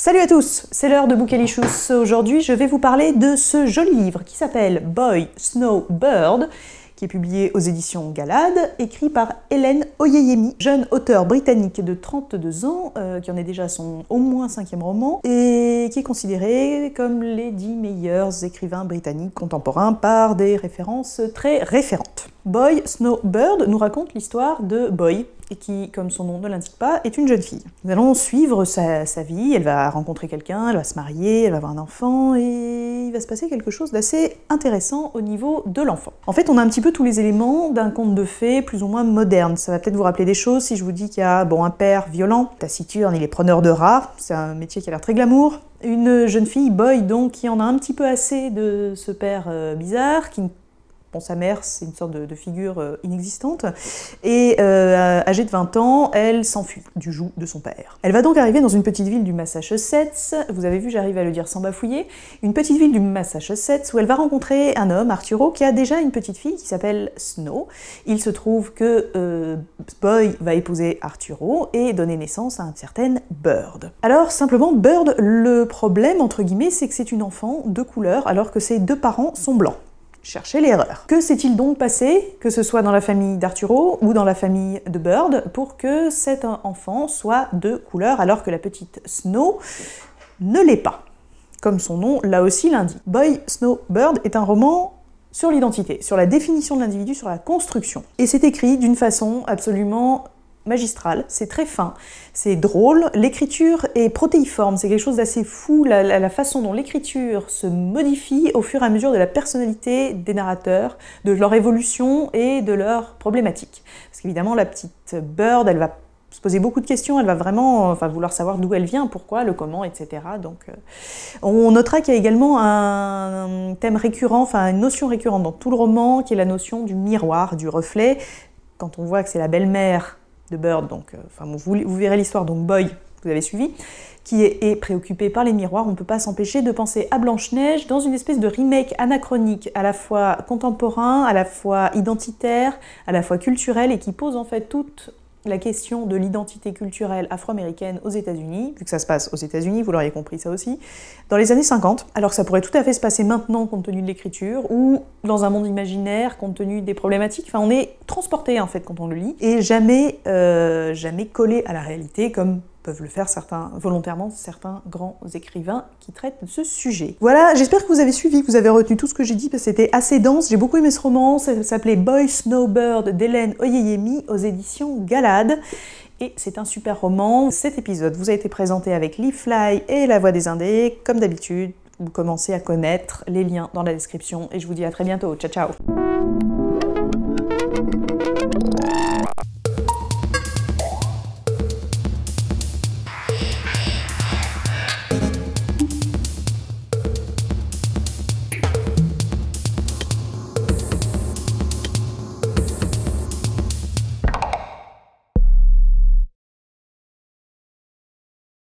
Salut à tous, c'est l'heure de Bookelicious. Aujourd'hui, je vais vous parler de ce joli livre qui s'appelle Boy, Snow, Bird, qui est publié aux éditions Galad, écrit par Hélène Oyeyemi, jeune auteure britannique de 32 ans, qui en est déjà à son au moins 5e roman, et qui est considérée comme les 10 meilleurs écrivains britanniques contemporains par des références très référentes. Boy, Snow, Bird nous raconte l'histoire de Boy, et qui, comme son nom ne l'indique pas, est une jeune fille. Nous allons suivre sa vie, elle va rencontrer quelqu'un, elle va se marier, elle va avoir un enfant, et il va se passer quelque chose d'assez intéressant au niveau de l'enfant. En fait, on a un petit peu tous les éléments d'un conte de fées plus ou moins moderne. Ça va peut-être vous rappeler des choses si je vous dis qu'il y a un père violent, taciturne, il est preneur de rats, c'est un métier qui a l'air très glamour. Une jeune fille, Boy, donc, qui en a un petit peu assez de ce père bizarre, qui sa mère, c'est une sorte de figure inexistante, et âgée de 20 ans, elle s'enfuit du joug de son père. Elle va donc arriver dans une petite ville du Massachusetts, vous avez vu, j'arrive à le dire sans bafouiller, une petite ville du Massachusetts où elle va rencontrer un homme, Arturo, qui a déjà une petite fille qui s'appelle Snow. Il se trouve que Boy va épouser Arturo et donner naissance à une certaine Bird. Alors, simplement, Bird, le problème, entre guillemets, c'est que c'est une enfant de couleur, alors que ses deux parents sont blancs. Cherchez l'erreur. Que s'est-il donc passé, que ce soit dans la famille d'Arturo ou dans la famille de Bird, pour que cet enfant soit de couleur alors que la petite Snow ne l'est pas, comme son nom là aussi l'indique. Boy, Snow, Bird est un roman sur l'identité, sur la définition de l'individu, sur la construction. Et c'est écrit d'une façon absolument magistrale, c'est très fin, c'est drôle, l'écriture est protéiforme, c'est quelque chose d'assez fou, la façon dont l'écriture se modifie au fur et à mesure de la personnalité des narrateurs, de leur évolution et de leurs problématiques. Parce qu'évidemment, la petite Bird, elle va se poser beaucoup de questions, elle va vraiment vouloir savoir d'où elle vient, pourquoi, le comment, etc. Donc, on notera qu'il y a également un thème récurrent, une notion récurrente dans tout le roman, qui est la notion du miroir, du reflet. Quand on voit que c'est la belle-mère de Bird, donc, vous verrez l'histoire, donc Boy, vous avez suivi, qui est préoccupé par les miroirs, on ne peut pas s'empêcher de penser à Blanche-Neige dans une espèce de remake anachronique, à la fois contemporain, à la fois identitaire, à la fois culturel, et qui pose en fait toute la question de l'identité culturelle afro-américaine aux États-Unis, vu que ça se passe aux États-Unis, vous l'auriez compris ça aussi, dans les années 50, alors que ça pourrait tout à fait se passer maintenant compte tenu de l'écriture, ou dans un monde imaginaire compte tenu des problématiques. Enfin, on est transporté en fait quand on le lit, et jamais collé à la réalité comme peuvent le faire volontairement certains grands écrivains qui traitent de ce sujet. Voilà, j'espère que vous avez suivi, que vous avez retenu tout ce que j'ai dit, parce que c'était assez dense. J'ai beaucoup aimé ce roman, ça s'appelait Boy, Snow, Bird d'Hélène Oyeyemi aux éditions Galad. Et c'est un super roman. Cet épisode vous a été présenté avec Leafly et La Voix des Indés. Comme d'habitude, vous commencez à connaître les liens dans la description, et je vous dis à très bientôt. Ciao, ciao!